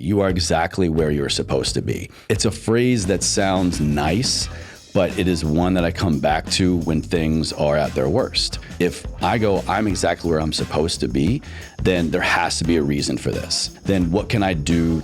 You are exactly where you're supposed to be. It's a phrase that sounds nice, but it is one that I come back to when things are at their worst. If I go, I'm exactly where I'm supposed to be, then there has to be a reason for this. Then what can I do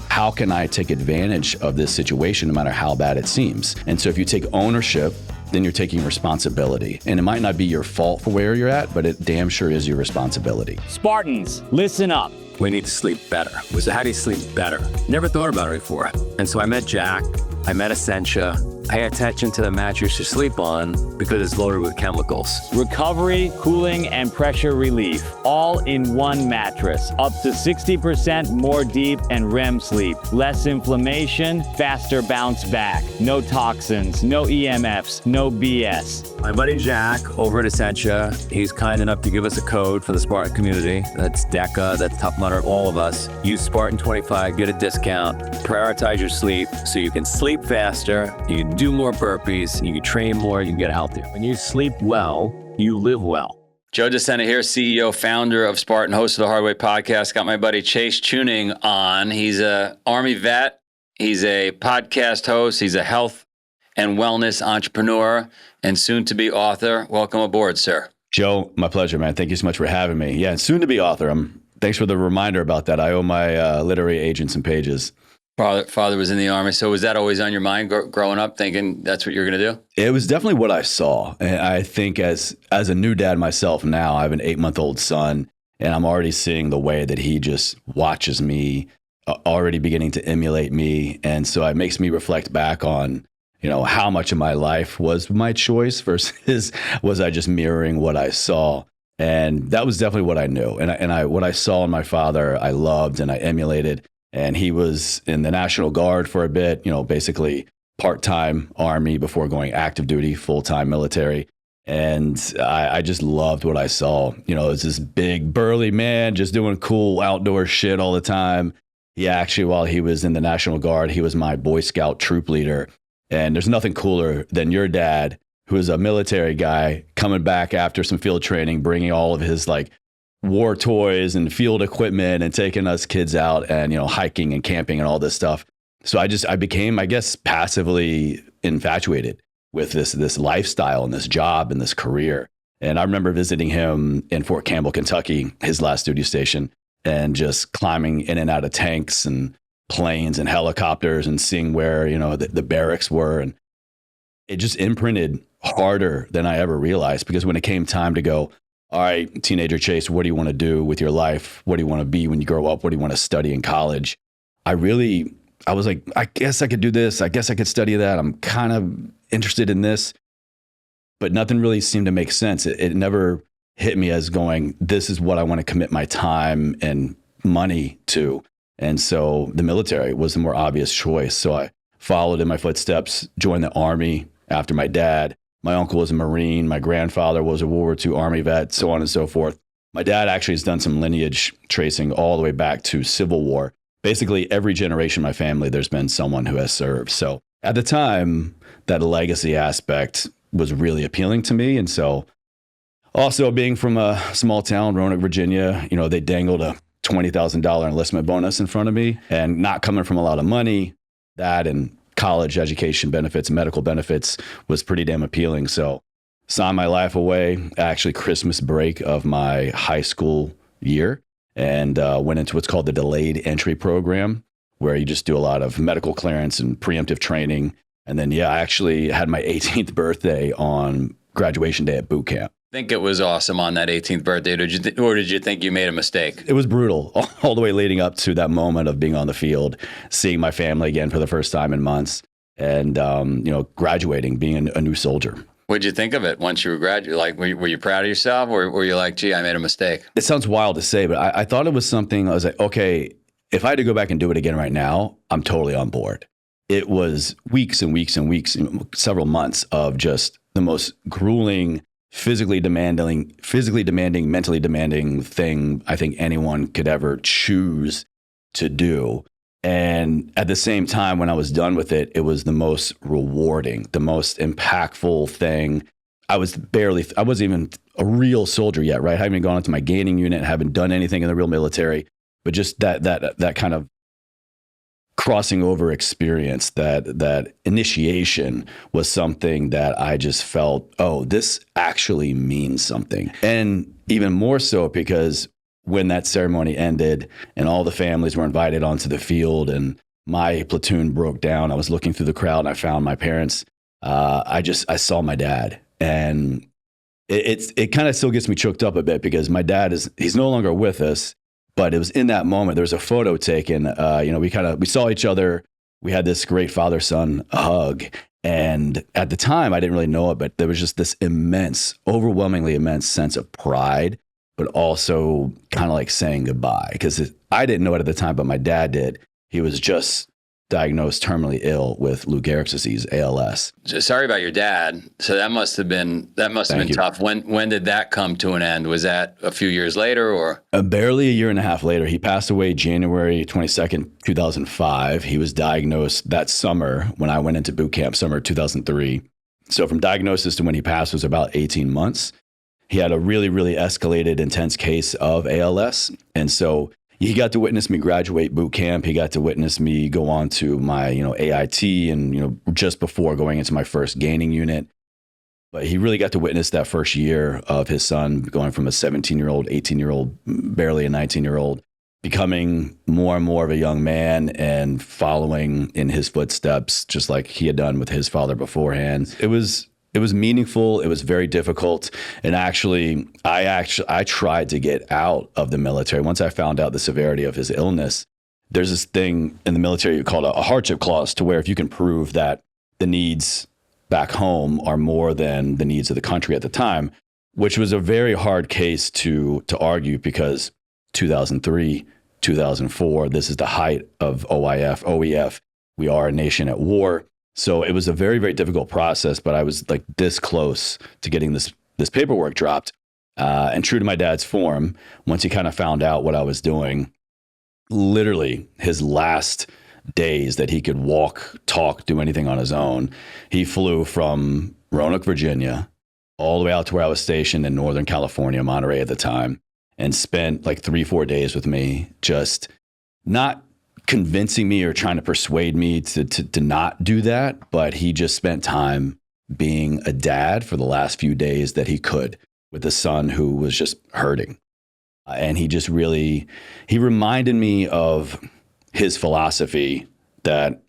how can I take advantage of this situation no matter how bad it seems? And so if you take ownership, then you're taking responsibility. And it might not be your fault for where you're at, but it damn sure is your responsibility. Spartans, listen up. We need to sleep better. So how do you sleep better? Never thought about it before. And so I met Jack, I met Essentia. I pay attention to the mattress you sleep on because it's loaded with chemicals. Recovery, cooling, and pressure relief, all in one mattress. Up to 60% more deep and REM sleep. Less inflammation, faster bounce back. No toxins, no EMFs, no BS. My buddy Jack over at Essentia, he's kind enough to give us a code for the Spartan community. That's DECA, that's Tough Mudder, all of us. Use Spartan25, get a discount. Prioritize your sleep so you can sleep faster, you can do more burpees, you can train more, you can get healthier. When you sleep well, you live well. Joe De Sena here, CEO, founder of Spartan, host of the Hard Way podcast. Got my buddy Chase Chewning on. He's a Army vet. He's a podcast host. He's a health and wellness entrepreneur and soon-to-be author. Welcome aboard, sir. Joe, my pleasure, man. Thank you so much for having me. Yeah, soon-to-be author. Thanks for the reminder about that. I owe my literary agent some pages. Father was in the Army. So was that always on your mind growing up, thinking that's what you're going to do? It was definitely what I saw. And I think as a new dad myself now, I have an 8-month-old son, and I'm already seeing the way that he just watches me, already beginning to emulate me. And so it makes me reflect back on, how much of my life was my choice versus was I just mirroring what I saw? And that was definitely what I knew. And what I saw in my father, I loved and I emulated. And he was in the National Guard for a bit, basically part-time Army before going active duty, full-time military. And I just loved what I saw. It was this big, burly man just doing cool outdoor shit all the time. He actually, while he was in the National Guard, he was my Boy Scout troop leader. And there's nothing cooler than your dad, who is a military guy, coming back after some field training, bringing all of his war toys and field equipment and taking us kids out and, hiking and camping and all this stuff. So I became, I guess, passively infatuated with this lifestyle and this job and this career. And I remember visiting him in Fort Campbell, Kentucky, his last duty station, and just climbing in and out of tanks and planes and helicopters and seeing where, the barracks were. And it just imprinted harder than I ever realized, because when it came time to go, all right, teenager Chase, what do you want to do with your life? What do you want to be when you grow up? What do you want to study in college? I was like, I guess I could do this. I guess I could study that. I'm kind of interested in this, but nothing really seemed to make sense. It never hit me as going, this is what I want to commit my time and money to. And so the military was the more obvious choice. So I followed in my footsteps, joined the Army after my dad. My uncle was a Marine. My grandfather was a World War II Army vet, so on and so forth. My dad actually has done some lineage tracing all the way back to Civil War. Basically, every generation in my family, there's been someone who has served. So at the time, that legacy aspect was really appealing to me. And so also being from a small town, Roanoke, Virginia, they dangled a $20,000 enlistment bonus in front of me, and not coming from a lot of money, that and college education benefits, medical benefits was pretty damn appealing. So signed my life away, actually Christmas break of my high school year, and went into what's called the delayed entry program, where you just do a lot of medical clearance and preemptive training. And then, I actually had my 18th birthday on graduation day at boot camp. I think it was awesome on that 18th birthday. Or did you think you made a mistake? It was brutal all the way leading up to that moment of being on the field, seeing my family again for the first time in months, and graduating, being a new soldier. What'd you think of it once you were graduating? Were you proud of yourself, or were you like, gee, I made a mistake? It sounds wild to say, but I thought it was something. I was like, okay, if I had to go back and do it again right now, I'm totally on board. It was weeks and weeks and weeks, several months of just the most grueling, physically demanding, mentally demanding thing I think anyone could ever choose to do. And at the same time, when I was done with it, it was the most rewarding, the most impactful thing. I wasn't even a real soldier yet, right? I hadn't even gone into my gaining unit, haven't done anything in the real military, but just that kind of crossing over experience, that initiation was something that I just felt, oh, this actually means something. And even more so because when that ceremony ended and all the families were invited onto the field and my platoon broke down, I was looking through the crowd and I found my parents. I saw my dad, and it kind of still gets me choked up a bit because my dad he's no longer with us. But it was in that moment, there was a photo taken, we saw each other. We had this great father-son hug. And at the time, I didn't really know it, but there was just this overwhelmingly immense sense of pride, but also kind of like saying goodbye. Because I didn't know it at the time, but my dad did. He was just diagnosed terminally ill with Lou Gehrig's disease, ALS. Sorry about your dad. So that must have been tough. When did that come to an end? Was that a few years later or? Barely a year and a half later. He passed away January 22nd, 2005. He was diagnosed that summer when I went into boot camp, summer 2003. So from diagnosis to when he passed was about 18 months. He had a really, really escalated, intense case of ALS. And so he got to witness me graduate boot camp. He got to witness me go on to my, AIT and, just before going into my first gaining unit. But he really got to witness that first year of his son going from a 17-year-old, 18-year-old, barely a 19-year-old, becoming more and more of a young man and following in his footsteps, just like he had done with his father beforehand. It was meaningful. It was very difficult. And I tried to get out of the military. Once I found out the severity of his illness, there's this thing in the military called a hardship clause, to where if you can prove that the needs back home are more than the needs of the country at the time, which was a very hard case to argue because 2003, 2004, this is the height of OEF. We are a nation at war. So it was a very, very difficult process, but I was like this close to getting this paperwork dropped. And true to my dad's form, once he kind of found out what I was doing, literally his last days that he could walk, talk, do anything on his own, he flew from Roanoke, Virginia, all the way out to where I was stationed in Northern California, Monterey at the time, and spent like 3-4 days with me, just not convincing me or trying to persuade me to not do that. But he just spent time being a dad for the last few days that he could with a son who was just hurting. And he just really, he reminded me of his philosophy that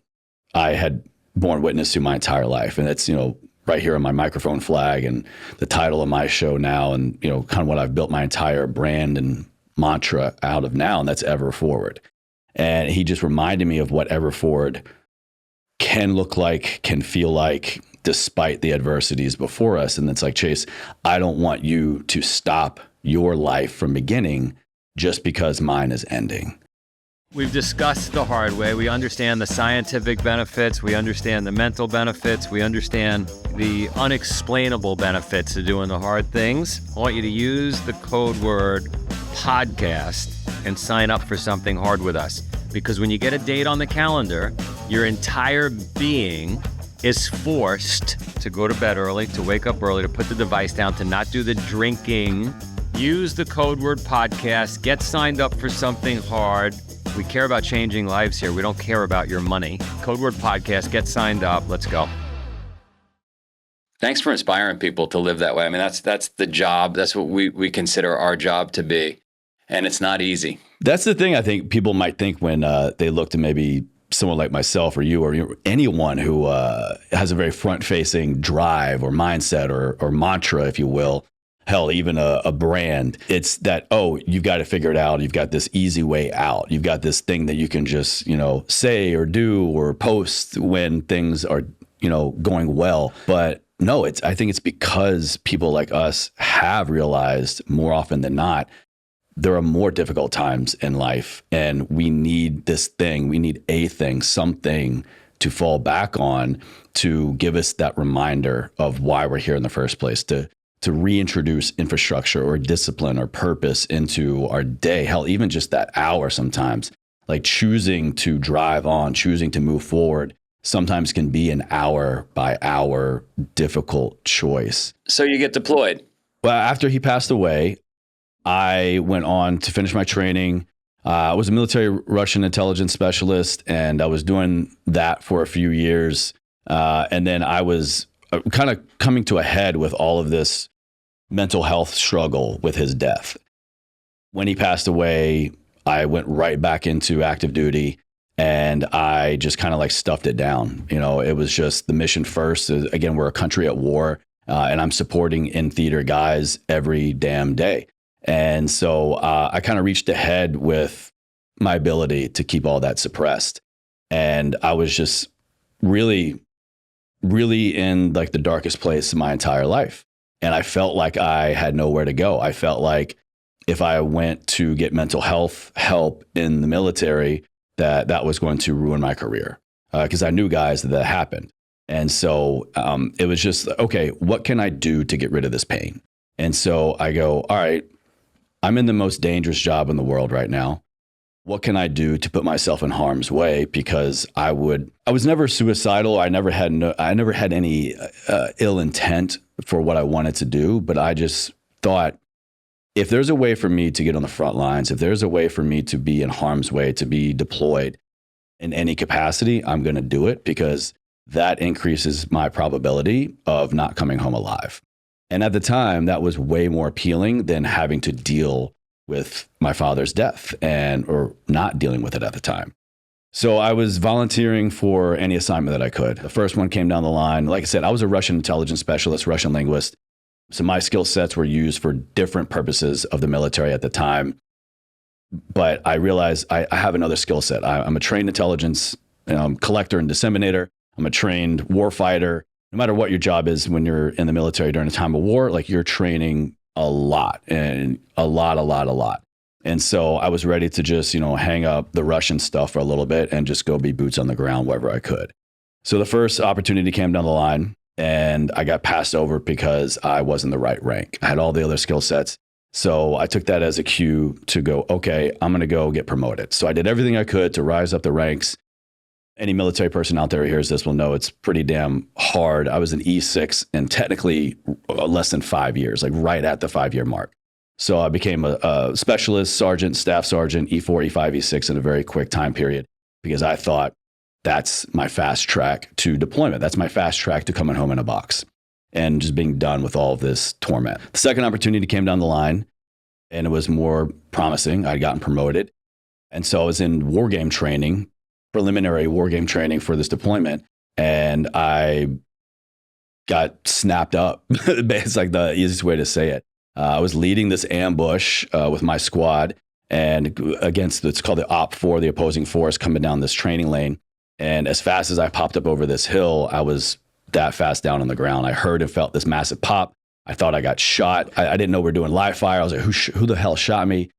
I had borne witness to my entire life. And it's, right here on my microphone flag and the title of my show now, and, kind of what I've built my entire brand and mantra out of now, and that's Ever Forward. And he just reminded me of what Ever Forward can look like, can feel like, despite the adversities before us. And it's like, Chase, I don't want you to stop your life from beginning just because mine is ending. We've discussed the hard way. We understand the scientific benefits. We understand the mental benefits. We understand the unexplainable benefits of doing the hard things. I want you to use the code word podcast and sign up for something hard with us. Because when you get a date on the calendar, your entire being is forced to go to bed early, to wake up early, to put the device down, to not do the drinking. Use the code word podcast. Get signed up for something hard. We care about changing lives here. We don't care about your money. Code word podcast. Get signed up. Let's go. Thanks for inspiring people to live that way. I mean, that's the job. That's what we consider our job to be. And it's not easy. That's the thing I think people might think when they look to maybe someone like myself or you or anyone who has a very front-facing drive or mindset or mantra, if you will. Hell, even a brand. It's that, oh, you've got to figure it out. You've got this easy way out. You've got this thing that you can just, say or do or post when things are, going well. But no, I think it's because people like us have realized more often than not, there are more difficult times in life, and we need this thing. We need a thing, something to fall back on to give us that reminder of why we're here in the first place, to reintroduce infrastructure or discipline or purpose into our day. Hell, even just that hour sometimes, like choosing to drive on, choosing to move forward, sometimes can be an hour by hour difficult choice. So you get deployed. Well, after he passed away, I went on to finish my training. I was a military Russian intelligence specialist, and I was doing that for a few years. And then I was kind of coming to a head with all of this mental health struggle with his death. When he passed away, I went right back into active duty, and I just kind of like stuffed it down. It was just the mission first. Again, we're a country at war, and I'm supporting in theater guys every damn day. And so I kind of reached ahead with my ability to keep all that suppressed. And I was just really, really in like the darkest place in my entire life. And I felt like I had nowhere to go. I felt like if I went to get mental health help in the military, that was going to ruin my career, because I knew guys that happened. And so it was just, okay, what can I do to get rid of this pain? And so I go, all right, I'm in the most dangerous job in the world right now. What can I do to put myself in harm's way? Because I was never suicidal. I never had any ill intent for what I wanted to do. But I just thought, if there's a way for me to get on the front lines, if there's a way for me to be in harm's way, to be deployed in any capacity, I'm going to do it, because that increases my probability of not coming home alive. And at the time, that was way more appealing than having to deal with my father's death or not dealing with it at the time. So I was volunteering for any assignment that I could. The first one came down the line. Like I said, I was a Russian intelligence specialist, Russian linguist. So my skill sets were used for different purposes of the military at the time. But I realized I have another skill set. I'm a trained intelligence collector and disseminator. I'm a trained war fighter. No matter what your job is when you're in the military during a time of war, like, you're training a lot. And so I was ready to just, hang up the Russian stuff for a little bit and just go be boots on the ground wherever I could. So the first opportunity came down the line, and I got passed over because I wasn't the right rank. I had all the other skill sets. So I took that as a cue to go, okay, I'm going to go get promoted. So I did everything I could to rise up the ranks. Any military person out there who hears this will know it's pretty damn hard. I was an E6 in technically less than 5 years, like right at the 5-year mark. So I became a specialist, sergeant, staff sergeant, E4, E5, E6 in a very quick time period, because I thought that's my fast track to deployment. That's my fast track to coming home in a box and just being done with all of this torment. The second opportunity came down the line, and it was more promising. I'd gotten promoted. And so I was in war game training, preliminary war game training for this deployment, and I got snapped up. It's like the easiest way to say it. I was leading this ambush with my squad, and against, it's called the Op 4, the opposing force, coming down this training lane. And as fast as I popped up over this hill, I was that fast down on the ground. I heard and felt this massive pop. I thought I got shot. I didn't know we were doing live fire. I was like, who the hell shot me?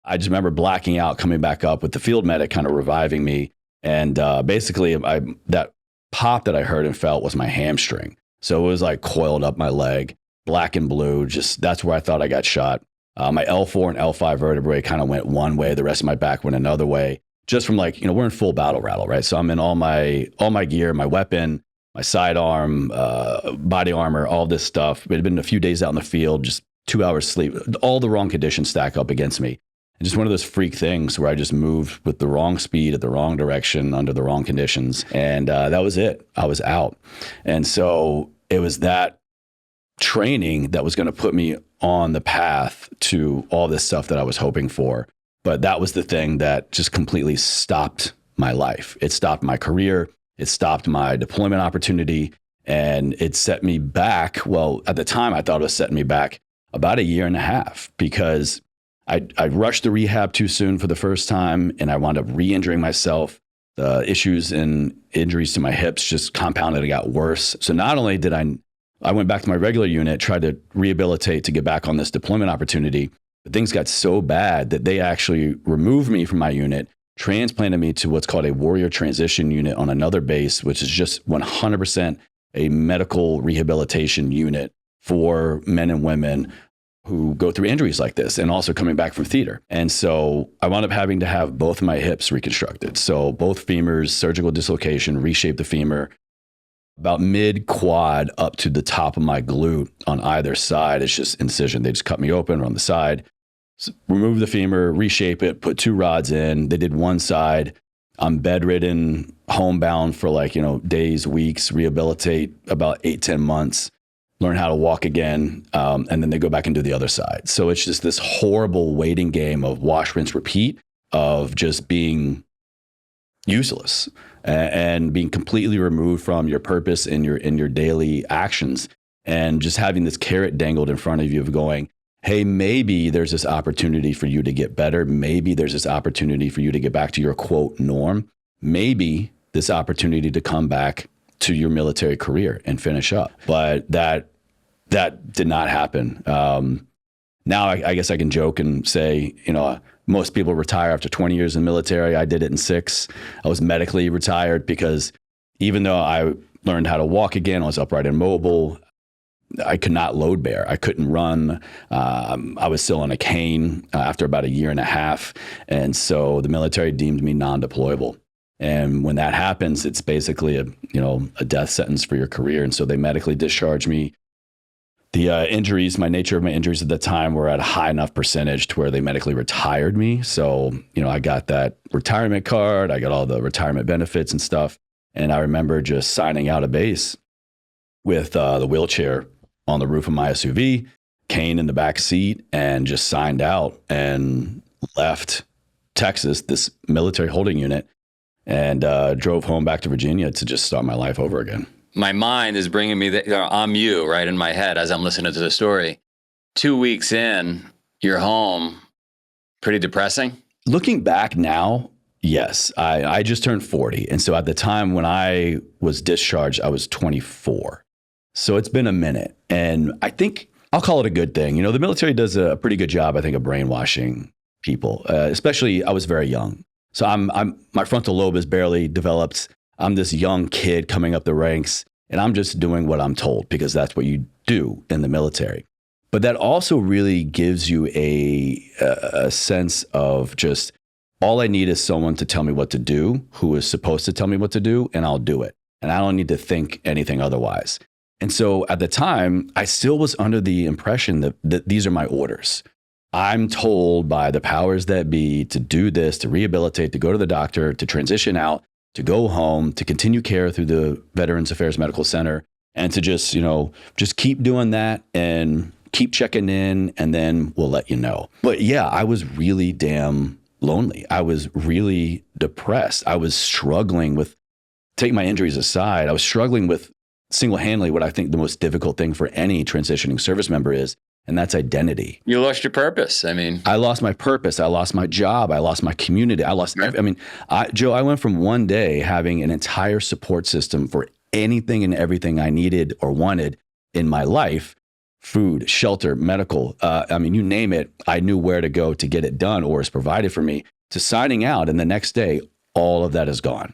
I just remember blacking out, coming back up with the field medic kind of reviving me. And basically, that pop that I heard and felt was my hamstring. So it was like coiled up my leg, black and blue. Just that's where I thought I got shot. My L4 and L5 vertebrae kind of went one way. The rest of my back went another way. Just from like, we're in full battle rattle, right? So I'm in all my gear, my weapon, my sidearm, body armor, all this stuff. It had been a few days out in the field, just 2 hours sleep. All the wrong conditions stack up against me. And just one of those freak things where I just moved with the wrong speed at the wrong direction under the wrong conditions. And that was it. I was out. And so it was that training that was going to put me on the path to all this stuff that I was hoping for. But that was the thing that just completely stopped my life. It stopped my career. It stopped my deployment opportunity. And it set me back. Well, at the time, I thought it was setting me back about 1.5 years, because I rushed the rehab too soon for the first time, and I wound up re-injuring myself. The issues and injuries to my hips just compounded and got worse. So not only did I went back to my regular unit, tried to rehabilitate to get back on this deployment opportunity, but things got so bad that they actually removed me from my unit, transplanted me to what's called a warrior transition unit on another base, which is just 100% a medical rehabilitation unit for men and women who go through injuries like this, and also coming back from theater. And so I wound up having to have both of my hips reconstructed. So both femurs, surgical dislocation, reshape the femur. About mid quad up to the top of my glute on either side, it's just incision. They just cut me open on the side. remove the femur, reshape it, put 2 rods in. They did one side. I'm bedridden, homebound for like, days, weeks, rehabilitate about 8-10 months, learn how to walk again. And then they go back and do the other side. So it's just this horrible waiting game of wash, rinse, repeat, of just being useless and being completely removed from your purpose in your daily actions, and just having this carrot dangled in front of you of going, hey, maybe there's this opportunity for you to get better. Maybe there's this opportunity for you to get back to your quote norm. Maybe this opportunity to come back to your military career and finish up. But that did not happen. Now I guess I can joke and say, most people retire after 20 years in the military. I did it in 6. I was medically retired because even though I learned how to walk again, I was upright and mobile, I could not load bear. I couldn't run. I was still on a cane after about 1.5 years. And so the military deemed me non-deployable. And when that happens, it's basically a death sentence for your career. And so they medically discharged me. The injuries, my nature of my injuries at the time were at a high enough percentage to where they medically retired me. So, I got that retirement card. I got all the retirement benefits and stuff. And I remember just signing out of base with the wheelchair on the roof of my SUV, cane in the back seat, and just signed out and left Texas, this military holding unit, and drove home back to Virginia to just start my life over again. My mind is bringing me I'm you right in my head as I'm listening to the story. 2 weeks in, you're home. Pretty depressing. Looking back now, yes, I just turned 40. And so at the time when I was discharged, I was 24. So it's been a minute. And I think I'll call it a good thing. The military does a pretty good job, I think, of brainwashing people, especially I was very young. So my frontal lobe is barely developed. I'm this young kid coming up the ranks, and I'm just doing what I'm told because that's what you do in the military. But that also really gives you a sense of just, all I need is someone to tell me what to do, who is supposed to tell me what to do, and I'll do it. And I don't need to think anything otherwise. And so at the time, I still was under the impression that these are my orders. I'm told by the powers that be to do this, to rehabilitate, to go to the doctor, to transition out, to go home, to continue care through the Veterans Affairs Medical Center, and to just keep doing that and keep checking in, and then we'll let you know. But yeah, I was really damn lonely. I was really depressed. I was struggling with, take my injuries aside, I was struggling with single-handedly what I think the most difficult thing for any transitioning service member is, and that's identity. You lost your purpose. I lost my purpose. I lost my job. I lost my community. Joe, I went from one day having an entire support system for anything and everything I needed or wanted in my life, food, shelter, medical, you name it, I knew where to go to get it done or is provided for me, to signing out. And the next day, all of that is gone.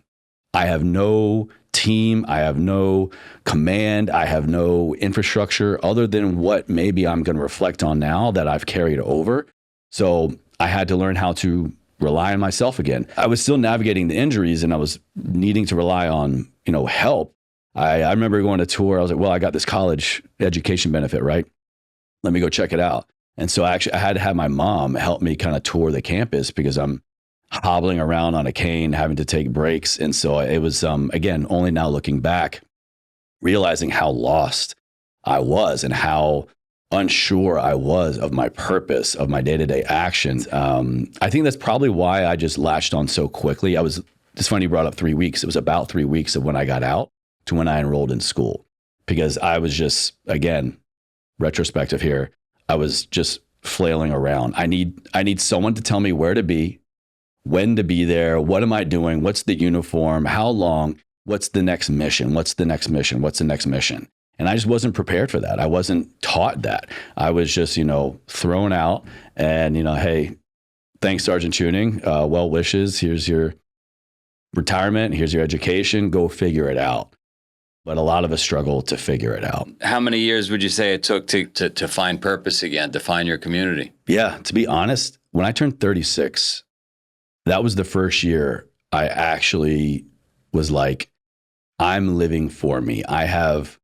I have no team. I have no command. I have no infrastructure other than what maybe I'm going to reflect on now that I've carried over. So I had to learn how to rely on myself again. I was still navigating the injuries and I was needing to rely on, help. I remember going to tour. I was like, well, I got this college education benefit, right? Let me go check it out. And so I had to have my mom help me kind of tour the campus because I'm hobbling around on a cane, having to take breaks. And so it was, again, only now looking back, realizing how lost I was and how unsure I was of my purpose, of my day-to-day actions. I think that's probably why I just latched on so quickly. It's funny you brought up 3 weeks. It was about 3 weeks of when I got out to when I enrolled in school, because I was just, again, retrospective here, I was just flailing around. I need someone to tell me where to be, when to be there, what am I doing, what's the uniform, how long, what's the next mission, what's the next mission, what's the next mission. And I just wasn't prepared for that. I wasn't taught that. I was just, thrown out and, hey, thanks, Sergeant Chewning, well wishes, here's your retirement, here's your education, go figure it out. But a lot of us struggle to figure it out. How many years would you say it took to find purpose again, to find your community? Yeah, to be honest, when I turned 36, that was the first year I actually was like, I'm living for me. I have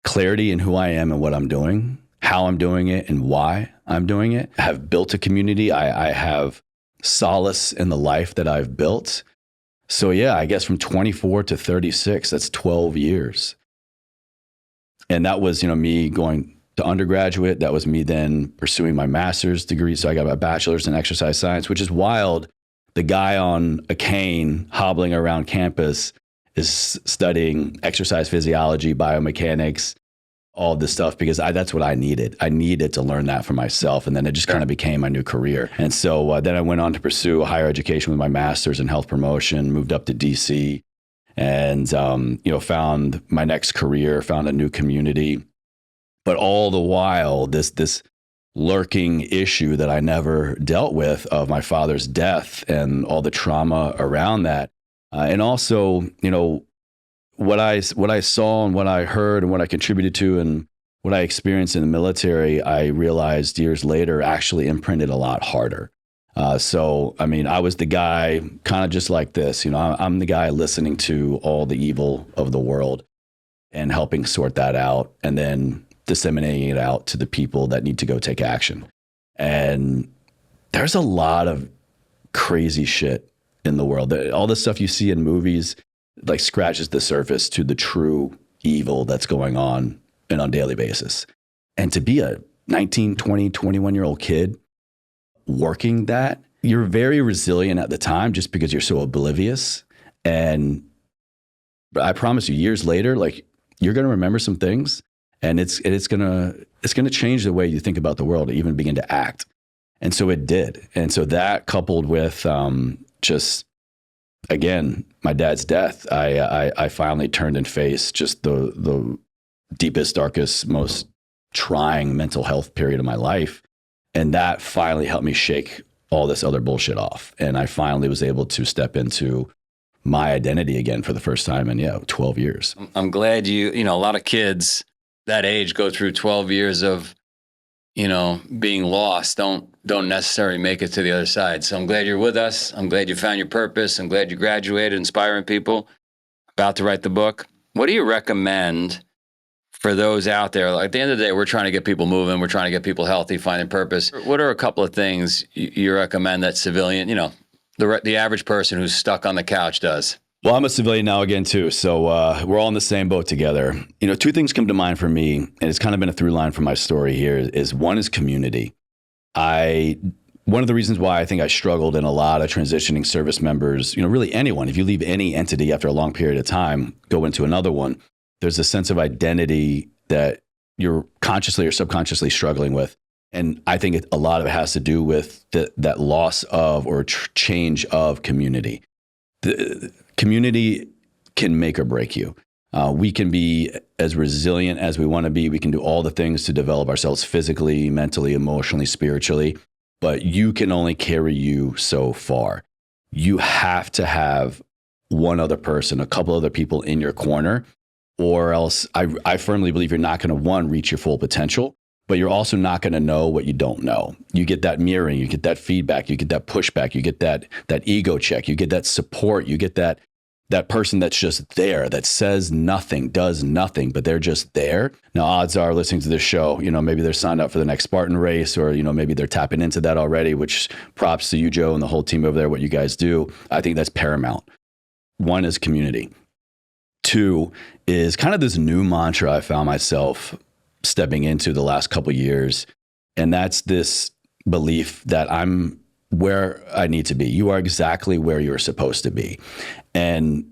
clarity in who I am and what I'm doing. how I'm doing it and why I'm doing it. I have built a community. I have solace in the life that I've built. So yeah, I guess from 24 to 36, that's 12 years. And that was, me going to undergraduate. That was me then pursuing my master's degree. So I got my bachelor's in exercise science, which is wild. The guy on a cane hobbling around campus is studying exercise physiology, biomechanics, all this stuff, because that's what I needed. I needed to learn that for myself. And then it just kind of became my new career. And so then I went on to pursue higher education with my master's in health promotion, moved up to DC, and found my next career, found a new community. But all the while, this lurking issue that I never dealt with of my father's death and all the trauma around that. And also, what I saw and what I heard and what I contributed to and what I experienced in the military, I realized years later actually imprinted a lot harder. I was the guy kind of just like this, I'm the guy listening to all the evil of the world and helping sort that out and then disseminating it out to the people that need to go take action. And there's a lot of crazy shit in the world. All the stuff you see in movies like scratches the surface to the true evil that's going on and on a daily basis. And to be a 19, 20, 21-year-old kid working that, you're very resilient at the time just because you're so oblivious. And I promise you, years later, like you're going to remember some things, and it's going to change the way you think about the world, even begin to act. And so it did. And so that coupled with just, again, my dad's death, I finally turned and faced just the deepest, darkest, most trying mental health period of my life. And that finally helped me shake all this other bullshit off. And I finally was able to step into my identity again for the first time in 12 years. I'm glad a lot of kids that age go through 12 years of, being lost, don't necessarily make it to the other side. So I'm glad you're with us. I'm glad you found your purpose. I'm glad you graduated, inspiring people, about to write the book. What do you recommend for those out there? Like, at the end of the day, we're trying to get people moving. We're trying to get people healthy, finding purpose. What are a couple of things you recommend that civilian, the average person who's stuck on the couch does? Well, I'm a civilian now again, too. So we're all in the same boat together. Two things come to mind for me, and it's kind of been a through line for my story here, is one is community. One of the reasons why I think I struggled in a lot of transitioning service members, really anyone, if you leave any entity after a long period of time, go into another one, there's a sense of identity that you're consciously or subconsciously struggling with. And I think a lot of it has to do with that loss of or change of community. The community can make or break you. We can be as resilient as we want to be. We can do all the things to develop ourselves physically, mentally, emotionally, spiritually, but you can only carry you so far. You have to have one other person, a couple other people in your corner, or else I firmly believe you're not going to, one, reach your full potential, but you're also not going to know what you don't know. You get that mirroring, you get that feedback, you get that pushback, you get that ego check, you get that support, you get that person that's just there, that says nothing, does nothing, but they're just there. Now, odds are listening to this show, maybe they're signed up for the next Spartan race, or, maybe they're tapping into that already, which props to you, Joe, and the whole team over there, what you guys do. I think that's paramount. One is community. Two is kind of this new mantra I found myself stepping into the last couple of years. And that's this belief that I'm where I need to be. You are exactly where you're supposed to be. And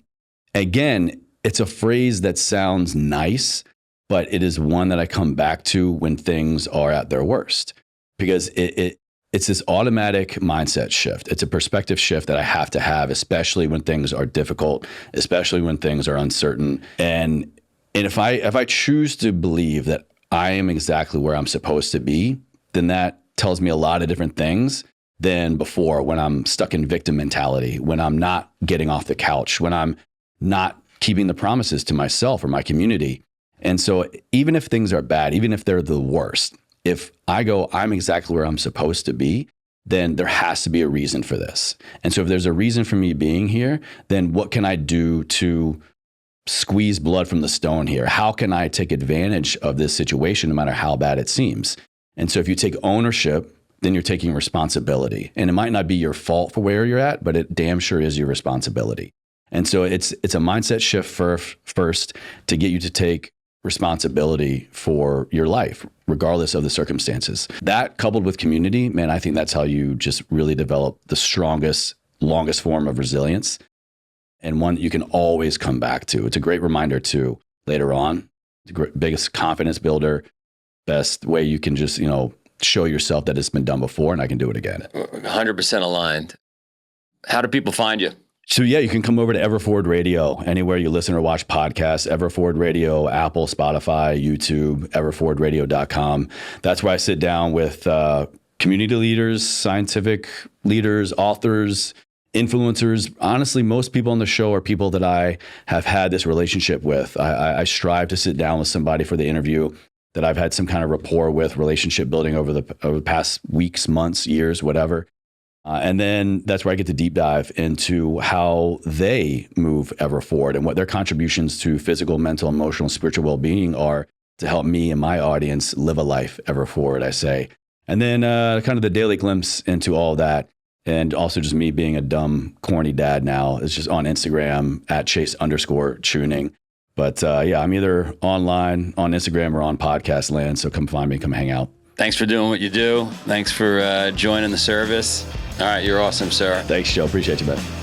again, it's a phrase that sounds nice, but it is one that I come back to when things are at their worst, because it's this automatic mindset shift. It's a perspective shift that I have to have, especially when things are difficult, especially when things are uncertain. And if I choose to believe that I am exactly where I'm supposed to be, then that tells me a lot of different things than before, when I'm stuck in victim mentality, when I'm not getting off the couch, when I'm not keeping the promises to myself or my community. And so even if things are bad, even if they're the worst, if I go, I'm exactly where I'm supposed to be, then there has to be a reason for this. And so if there's a reason for me being here, then what can I do to squeeze blood from the stone here. How can I take advantage of this situation no matter how bad it seems? And so if you take ownership, then you're taking responsibility. And it might not be your fault for where you're at, but it damn sure is your responsibility. And so it's a mindset shift first to get you to take responsibility for your life, regardless of the circumstances. That coupled with community, man, I think that's how you just really develop the strongest, longest form of resilience, and one that you can always come back to. It's a great reminder too, later on, the biggest confidence builder, best way you can just, show yourself that it's been done before and I can do it again. 100% aligned. How do people find you? So yeah, you can come over to Everforward Radio, anywhere you listen or watch podcasts, Everforward Radio, Apple, Spotify, YouTube, everforwardradio.com. That's where I sit down with community leaders, scientific leaders, authors, influencers. Honestly, most people on the show are people that I have had this relationship with. I strive to sit down with somebody for the interview that I've had some kind of rapport with, relationship building over the past weeks, months, years, whatever. And then that's where I get to deep dive into how they move ever forward and what their contributions to physical, mental, emotional, spiritual well-being are to help me and my audience live a life ever forward, I say. And then kind of the daily glimpse into all of that. And also just me being a dumb, corny dad now is just on Instagram at Chase_Chewning. But yeah, I'm either online, on Instagram, or on podcast land. So come find me, come hang out. Thanks for doing what you do. Thanks for joining the service. All right, you're awesome, sir. Thanks, Joe. Appreciate you, man.